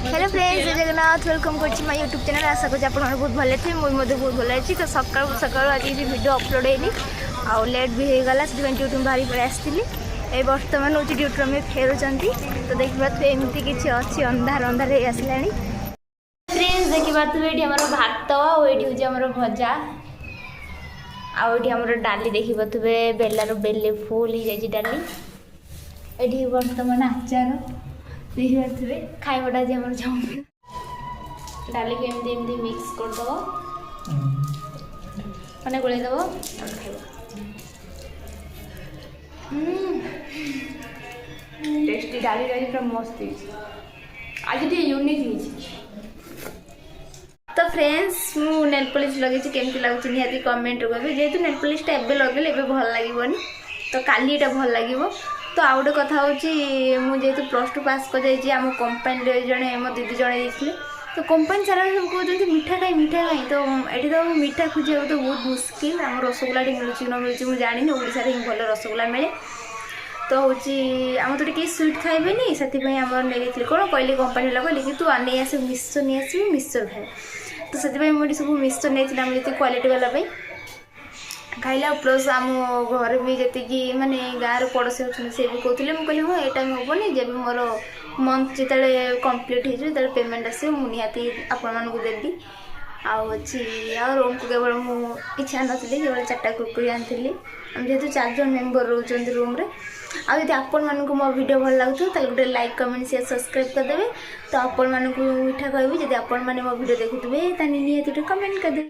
Hello friends जय Jagannath welcome कर my YouTube channel आशा करूँ आप बहुत भले थे मुझे बहुत भल अच्छी तो सका सका आज वीडियो अपलोड होनी आउ लेट भी हो गला से ड्यूटी बाहरी पड़े आसती ए बर्तमान हूँ ड्यूटी आम फेरुंट तो देखा एमती किसी अच्छी अंधार अंधार हो आसला फ्रेंड्स देखा ये आम भात और ये हूँ भजा आम डाली देखिए बेलार बेले फुल हो जाए डाली ये बर्तमान आचार देखिए खाइबाटा आज आम चाउमिन डाली को एमती एमती मिक्स करदेव मैंने गोलैदेव खाइब टेस्टी डाली डाली पूरा मस्त आज यूनिक तो फ्रेंड्स मु नेल पॉलिश लगे केमती लगुच निहाती कमेंट करेंगे जेहेतु नेल पॉलिशटा एबे लगेले एबे भल लगेनि तो काली एटा भल लगे तो आउ गोटे कथा मुझे +2 पास कर आम कंपानी जड़े मो दीदी जड़े जाते तो कंपानी सारा सब कहते मीठा खाई तो ये तो मीठा खोजा तो बहुत मुस्किल आम रसगोल्ला मिलूँ न मिलूँ मुझे जानी ओडिशा रे भल रसगोल्ला मिले तो हूँ आम तो कहीं स्वीट खाइबेनि से नहीं कौन कहले कंपानी वाला कहले कि तू नहीं आस मिक्सचर नहीं आसबू मिक्सचर खाए तो से मुझे सब मिक्सचर नहीं आम जो क्वालिटी वाला खाइला प्लस आम घर भी जी माने गाँव पड़ोसी अच्छे से भी कहते मुझे हाँ यहाँ हेनी जब मोर मंथ जिते कम्प्लीट हो पेमेंट आस निहाती आपण देवी अच्छी रूम को केवल मुझे इच्छा नी केवल 4टा कुरकुरी आनी आम जेहतु 4 जन मेम्बर रोच रूम आदि आपण मानक मो वीडियो भल लगुत गोटे लाइक कमेंट शेयर सब्सक्राइब करदे तो आपण मानक मीठा कहबी जब आपण मैंने मो वीडियो देखुए निहाती कमेंट करदे।